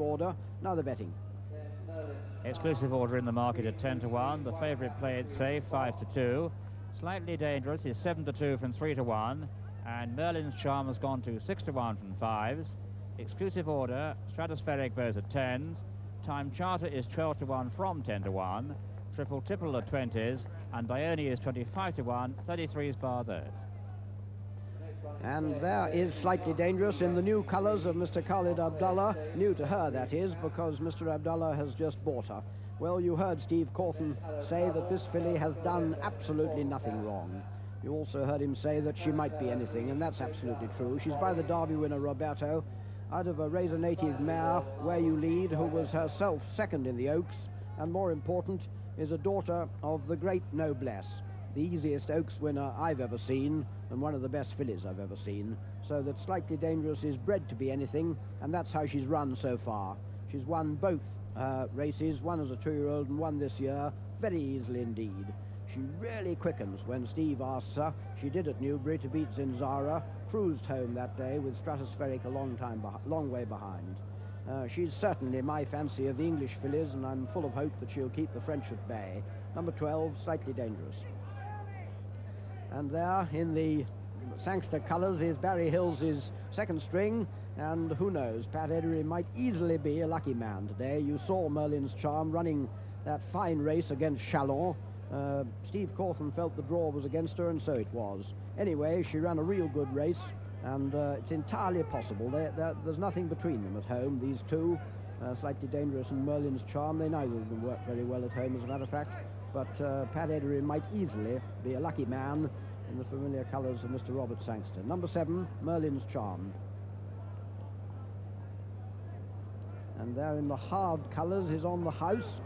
order. Now the betting. Exclusive order in the market at 10-1. The favourite Play It Safe 5-2. Slightly Dangerous is 7-2 from 3-1. And Merlin's Charm has gone to 6-1 from 5s. Exclusive order, Stratospheric goes at 10s. Time Charter is 12-1 from 10-1. Triple Tipple at 20s. And Dione is 25-1, 33s bar those. And there is Slightly Dangerous in the new colours of Mr. Khalid Abdullah. New to her, that is, because Mr. Abdullah has just bought her. Well, you heard Steve Cauthen say that this filly has done absolutely nothing wrong. You also heard him say that she might be anything, and that's absolutely true. She's by the Derby winner Roberto, out of a Razor Native mare, Where You Lead, who was herself second in the Oaks, and more important, is a daughter of the great Noblesse, the easiest Oaks winner I've ever seen, and one of the best fillies I've ever seen. So that Slightly Dangerous is bred to be anything, and that's how she's run so far. She's won both races, one as a 2-year-old and one this year, very easily indeed. She really quickens when Steve asks her. She did at Newbury to beat Zinzara, cruised home that day with Stratospheric a long way behind. She's certainly my fancy of the English fillies, and I'm full of hope that she'll keep the French at bay. Number 12, Slightly Dangerous. And there in the Sangster colours is Barry Hill's second string, and who knows, Pat Eddery might easily be a lucky man today. You saw Merlin's Charm running that fine race against Chalon. Steve Cauthen felt the draw was against her, and so it was. Anyway, she ran a real good race, and it's entirely possible. There's nothing between them at home, these two, Slightly Dangerous and Merlin's Charm. They neither of them work very well at home, as a matter of fact. But Pat Eddery might easily be a lucky man in the familiar colours of Mr. Robert Sangster. Number 7, Merlin's Charm. And there in the hard colours is On the House.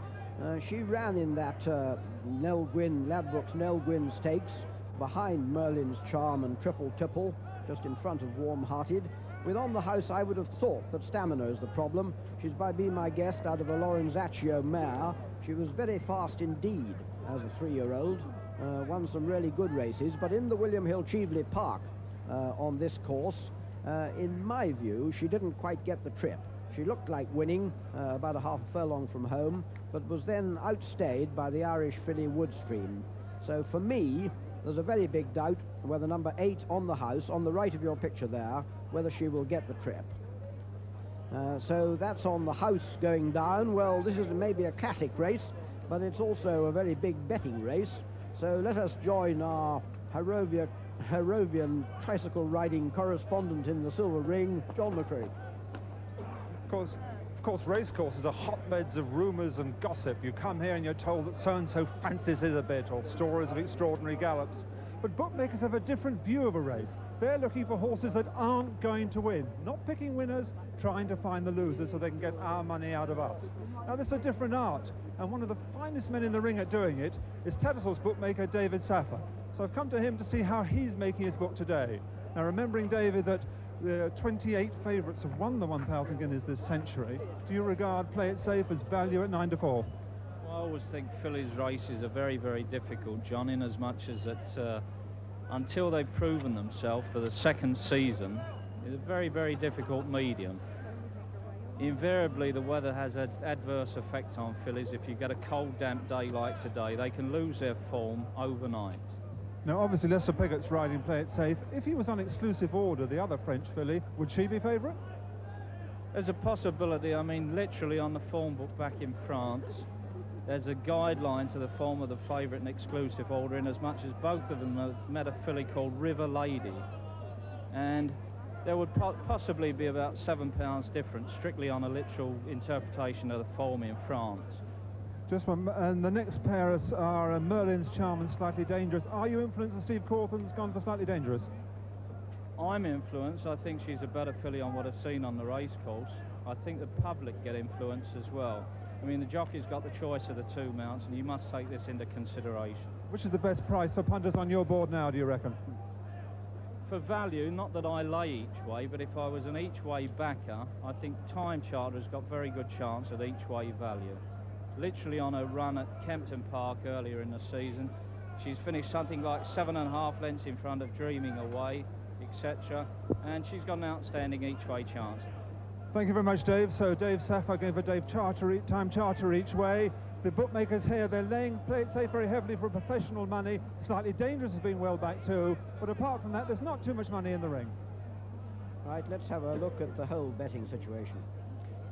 She ran in that Ladbrokes Nell Gwyn Stakes behind Merlin's Charm and Triple Tipple, just in front of Warm Hearted. With On the House, I would have thought that stamina is the problem. She's by Be My Guest out of a Lorenzaccio mare. She was very fast indeed as a 3-year-old, won some really good races, but in the William Hill Cheveley Park on this course, in my view, she didn't quite get the trip. She looked like winning about a half a furlong from home, but was then outstayed by the Irish filly Woodstream. So for me, there's a very big doubt whether number 8, On the House, on the right of your picture there, whether she will get the trip. So that's On the House going down. Well, this is maybe a classic race, but it's also a very big betting race. So let us join our Harrovian tricycle riding correspondent in the Silver Ring, John McCready. Of course, racecourses are hotbeds of rumours and gossip. You come here and you're told that so-and-so fancies it a bit, or stories of extraordinary gallops. But bookmakers have a different view of a race. They're looking for horses that aren't going to win, not picking winners, trying to find the losers so they can get our money out of us. Now, this is a different art, and one of the finest men in the ring at doing it is Tattersalls bookmaker David Saffer. So I've come to him to see how he's making his book today. Now, remembering, David, that the 28 favourites have won the 1,000 Guineas this century, do you regard Play It Safe as value at 9-4? Well, I always think fillies races are very, very difficult, John, in as much as that until they've proven themselves for the second season, it's a very, very difficult medium. Invariably, the weather has an adverse effect on fillies. If you get a cold, damp day like today, they can lose their form overnight. Now, obviously, Lester Pigot's riding Play It Safe. If he was on exclusive order, the other French filly, would she be favourite? There's a possibility. I mean, literally on the form book back in France, there's a guideline to the form of the favourite and exclusive order, in as much as both of them have met a filly called River Lady. And there would possibly be about £7 difference, strictly on a literal interpretation of the form in France. Just one, and the next pair are Merlin's Charm and Slightly Dangerous. Are you influenced that Steve Cauthen's gone for Slightly Dangerous? I'm influenced. I think she's a better filly on what I've seen on the racecourse. I think the public get influenced as well. I mean, the jockey's got the choice of the two mounts, and you must take this into consideration. Which is the best price for punters on your board now, do you reckon? For value, not that I lay each way, but if I was an each way backer, I think Time Charter has got very good chance at each way value. Literally on a run at Kempton Park earlier in the season, she's finished something like 7.5 lengths in front of Dreaming Away, etc. And she's got an outstanding each way chance. Thank you very much, Dave. So Dave Saffir going for Dave Charter, time charter each way. The bookmakers here, they're play it safe very heavily for professional money. Slightly Dangerous has been well back too. But apart from that, there's not too much money in the ring. Right, let's have a look at the whole betting situation.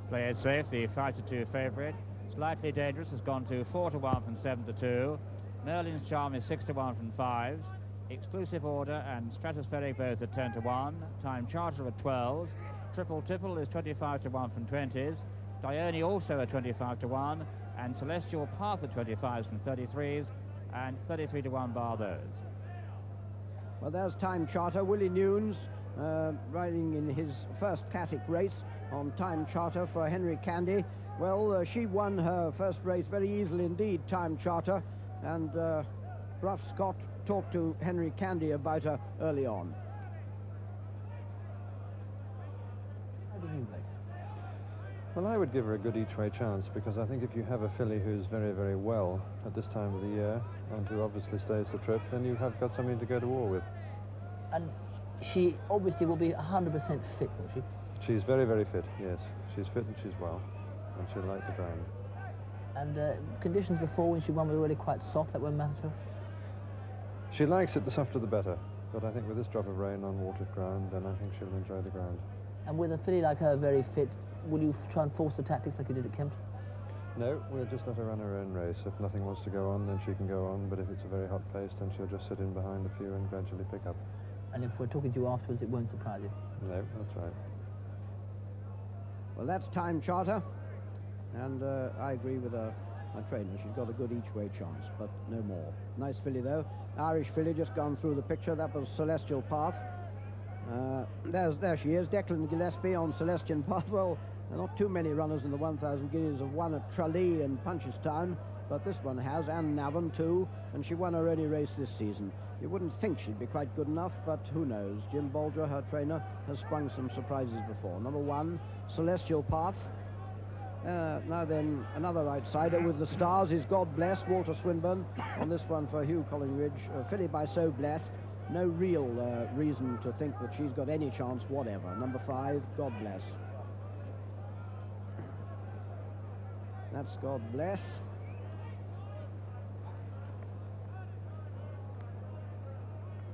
Play it safe, the 5-2 favourite. Slightly Dangerous has gone to 4-1 from 7-2. Merlin's Charm is 6-1 from 5s. Exclusive Order and Stratospheric both at 10-1. Time Charter at 12s. TIPPLE is 25-1 from 20s. Dione also at 25-1. And Celestial Path at 25s from 33s. And 33-1 bar those. Well, there's Time Charter. Willie Newnes riding in his first classic race on Time Charter for Henry Candy. Well, she won her first race very easily indeed, Time Charter, and Bruff Scott talked to Henry Candy about her early on. How do you rate? Well, I would give her a good each-way chance, because I think if you have a filly who's very, very well at this time of the year, and who obviously stays the trip, then you have got something to go to war with. And she obviously will be 100% fit, will she? She's very, very fit, yes. She's fit and she's well, and she'll like the ground. And conditions before when she won were already quite soft, that won't matter to her? She likes it, the softer the better, but I think with this drop of rain on watered ground, then I think she'll enjoy the ground. And with a filly like her very fit, will you try and force the tactics like you did at Kempton? No, we'll just let her run her own race. If nothing wants to go on, then she can go on, but if it's a very hot pace, then she'll just sit in behind a few and gradually pick up. And if we're talking to you afterwards, it won't surprise you? No, that's right. Well, that's Time Charter, and I agree with my trainer. She's got a good each-way chance, but no more. Nice filly, though. Irish filly just gone through the picture. That was Celestial Path. There she is, Declan Gillespie on Celestial Path. Well, there are not too many runners in the 1,000 guineas have won at Tralee and Punchestown, but this one has, and Navan too, and she won her only race this season. You wouldn't think she'd be quite good enough, but who knows? Jim Bolger, her trainer, has sprung some surprises before. Number 1, Celestial Path. Now then, another outsider with the stars is God Bless, Walter Swinburn, on this one for Hugh Collingridge. Filly by So Blessed. No real reason to think that she's got any chance whatever. Number 5, God Bless. That's God Bless.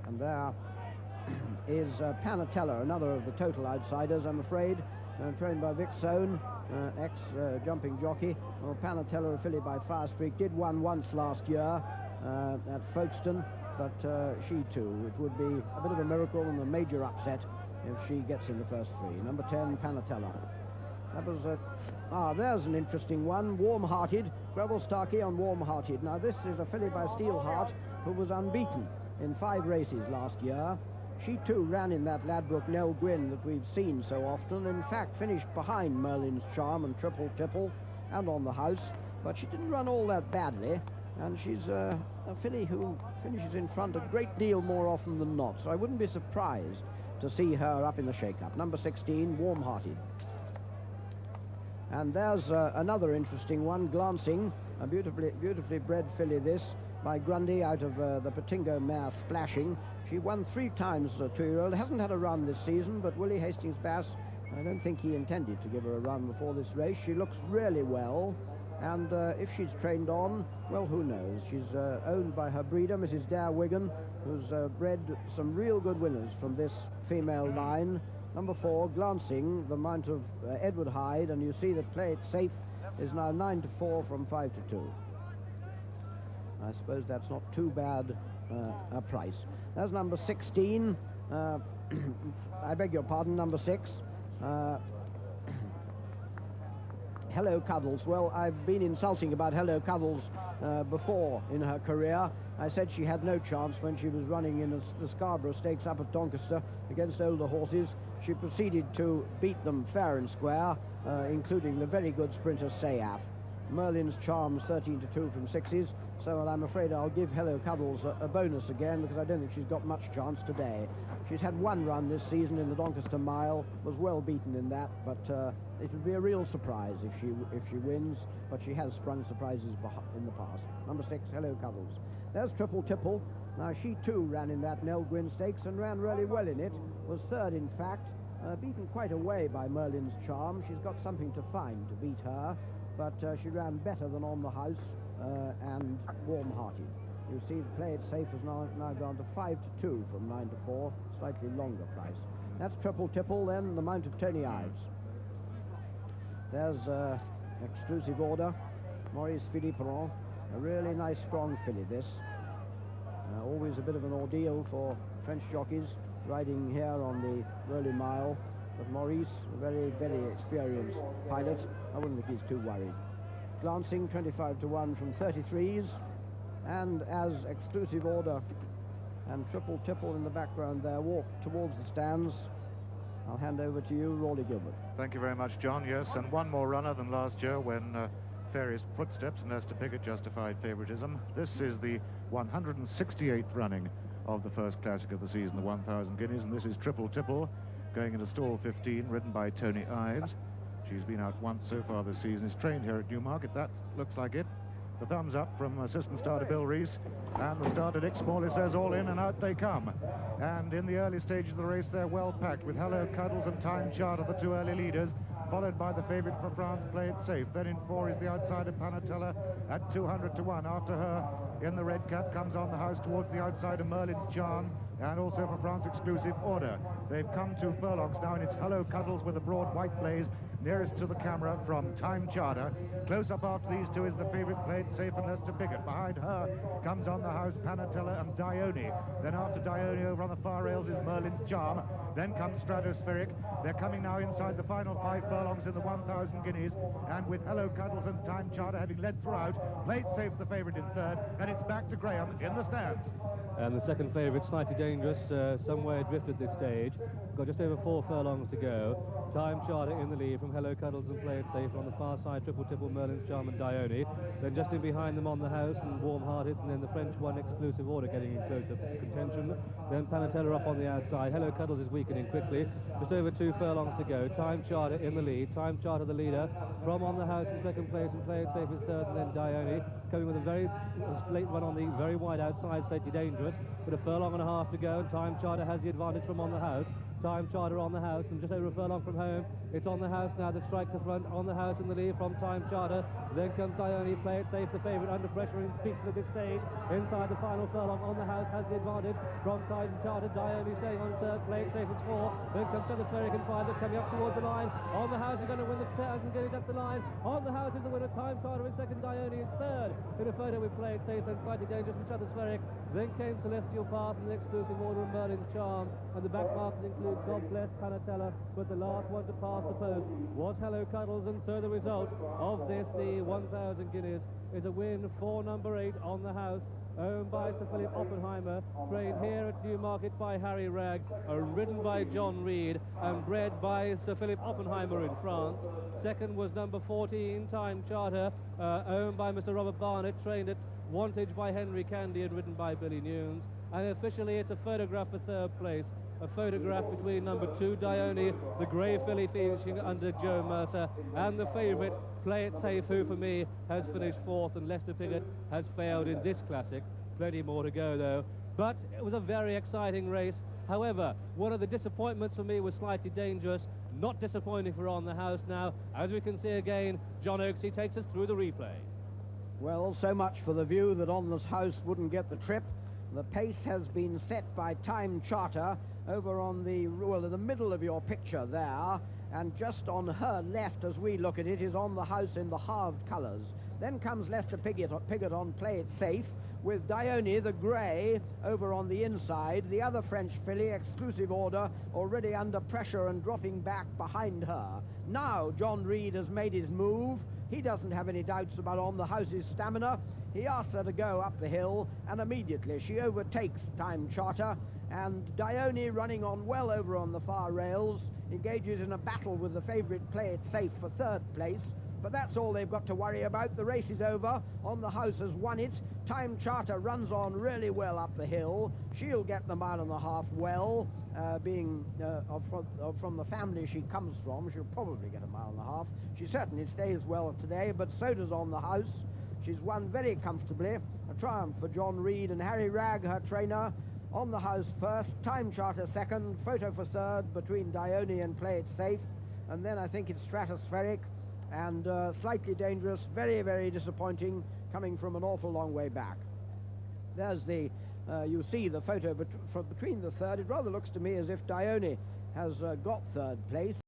And there is PANATELLA, another of the total outsiders, I'm afraid, trained by Vic Sohn, ex-jumping jockey. Well, PANATELLA, a filly by Fire Streak, did win once last year at Folkestone, but she too, it would be a bit of a miracle and a major upset if she gets in the first 3. Number 10, PANATELLA. That was there's an interesting one, Warm-Hearted, Greville Starkey on Warm-Hearted. Now this is a filly by Steelheart who was unbeaten in 5 races last year. She too ran in that Ladbroke Nell Gwyn that we've seen so often. In fact, finished behind Merlin's Charm and TIPPLE and on the house, but she didn't run all that badly, and she's a filly who finishes in front a great deal more often than not, so I wouldn't be surprised to see her up in the shake-up. Number 16, Warm-Hearted. And there's another interesting one, Glancing, a beautifully bred filly this, by Grundy out of the Patingo mare Splashing. She won 3 times as a 2-year-old, hasn't had a run this season, but Willie Hastings-Bass, I don't think he intended to give her a run before this race. She looks really well, and if she's trained on, well, who knows? She's owned by her breeder, Mrs. Dare Wigan, who's bred some real good winners from this female line. Number 4, Glancing, the mount of Edward Hyde, and you see that Play It Safe is now 9-4 from 5-2. I suppose that's not too bad a price. That's number 16. I beg your pardon, number 6. Hello Cuddles. Well, I've been insulting about Hello Cuddles before in her career. I said she had no chance when she was running in the Scarborough Stakes up at Doncaster against older horses. She proceeded to beat them fair and square, including the very good sprinter Sayaf. Merlin's Charms 13-2 from 6s. So I'm afraid I'll give Hello Cuddles a bonus again, because I don't think she's got much chance today. She's had 1 run this season in the Doncaster Mile, was well beaten in that, but it would be a real surprise if she wins, but she has sprung surprises in the past. Number 6, Hello Cuddles. There's TIPPLE. Now she too ran in that Nell Gwyn Stakes and ran really well in it, was 3rd in fact, beaten quite away by Merlin's Charm. She's got something to find to beat her, but she ran better than On the House and Warm-Hearted. You see, the Play It Safe has now gone to 5-2 from 9-4, slightly longer price. That's Tipple, then the Mount of Tony Ives. There's exclusive order, Maurice Philipperon, a really nice strong filly this. Always a bit of an ordeal for French jockeys riding here on the early mile, but Maurice, a very, very experienced pilot, I wouldn't think he's too worried. Glancing 25-1 from 33s, and as exclusive order and Tipple in the background there walk towards the stands, I'll hand over to you, Rawley Gilbert. Thank you very much, John. Yes, and one more runner than last year when Fairy's Footsteps and Lester Piggott justified favouritism. This is the 168th running of the first classic of the season, the 1,000 guineas, and this is Tipple, going into stall 15, ridden by Tony Ives. She's been out once so far this season, is trained here at Newmarket. That looks like it. The thumbs up from assistant starter Bill Rees, and the starter Dick Smalley says all in, and out they come. And in the early stages of the race, they're well packed with Hello Cuddles and Time Charter, the two early leaders, followed by the favourite for France, Play It Safe. Then in 4 is the outsider Panatella at 200-1. After her, in the red cap, comes On the House towards the outsider Merlin's Charm, and also for France exclusive order. They've come 2 furlongs now, and it's Hello Cuddles with a broad white blaze nearest to the camera from Time Charter. Close up after these two is the favourite Play It Safe and Lester Piggott. Behind her comes On the House, Panatella and Dione. Then after Dione over on the far rails is Merlin's Charm. Then comes Stratospheric. They're coming now inside the final 5 furlongs in the 1,000 guineas, and with Hello Cuddles and Time Charter having led throughout, Play It Safe the favourite in 3rd, and it's back to Graham in the stands. And the second favourite, Slightly Dangerous, somewhere adrift at this stage. Got just over 4 furlongs to go. Time Charter in the lead from Hello Cuddles and Play It Safe. On the far side, Tipple, Merlin's Charm and Dione. Then just in behind them On the House and Warm-Hearted, and then the French one exclusive order getting in closer contention. Then Panatella up on the outside. Hello Cuddles is weakening quickly. Just over 2 furlongs to go. Time Charter in the lead. Time Charter the leader from On the House in 2nd place, and Play It Safe is 3rd, and then Dione coming with a very late run on the very wide outside, Slightly Dangerous, with a furlong and a half to go, and Time Charter has the advantage from On the House. Time Charter On the House, and just over a furlong from home, it's On the House now that strikes the front. On the House in the lead from Time Charter. Then comes Dione, Play It Safe, the favourite, under pressure and peaks at this stage. Inside the final furlong, On the House has the advantage from Time Charter. Dione staying on 3rd, Play It Safe is 4. Then comes Stratospheric and 5, they're coming up towards the line. On the House is going to win the 1,000 guineas at the line. On the House is the winner. Time Charter in 2nd, Dione is 3rd. In a photo with Play It Safe, then Slightly Dangerous and Stratospheric. Then came Celestial Path and the exclusive order of Merlin's Charm, and the back markers include God Bless, Panatella, but the last one to pass the post was Hello Cuddles, and so the result of this, the 1,000 guineas, is a win for number 8 On the House, owned by Sir Philip Oppenheimer, trained here at Newmarket by Harry Ragg, ridden by John Reid, and bred by Sir Philip Oppenheimer in France. Second was number 14, Time Charter, owned by Mr. Robert Barnett, trained at Wantage by Henry Candy and ridden by Billy Newnes. And officially it's a photograph for 3rd place, a photograph between number 2 Dione, the grey filly finishing under Joe Mercer, and the favourite Play It Safe, who for me has finished 4th, and Lester Piggott has failed in this classic. Plenty more to go though, but it was a very exciting race. However, one of the disappointments for me was Slightly Dangerous. Not disappointing for On the House now. As we can see again, John Oakesy takes us through the replay. Well, so much for the view that On the House wouldn't get the trip. The pace has been set by Time Charter over on the, well, in the middle of your picture there, and just on her left as we look at it is On the House in the halved colours. Then comes Lester Piggott on Play It Safe, with Dione, the grey, over on the inside. The other French filly, exclusive order, already under pressure and dropping back behind her. Now John Reid has made his move. He doesn't have any doubts about On the House's stamina. He asks her to go up the hill, and immediately she overtakes Time Charter, and Dione, running on well over on the far rails, engages in a battle with the favourite Play It Safe for 3rd place. But that's all they've got to worry about. The race is over. On the House has won it. Time Charter runs on really well up the hill. She'll get the 1.5 miles well. Being from the family she comes from, she'll probably get 1.5 miles. She certainly stays well today, but so does On the House. She's won very comfortably. A triumph for John Reid and Harry Ragg, her trainer. On the house first, Time Charter second, Photo for third between Dione and Play It Safe, and then I think it's Stratospheric and Slightly Dangerous, very, very disappointing, coming from an awful long way back. There's the, you see the photo from between the third. It rather looks to me as if Dione has got third place.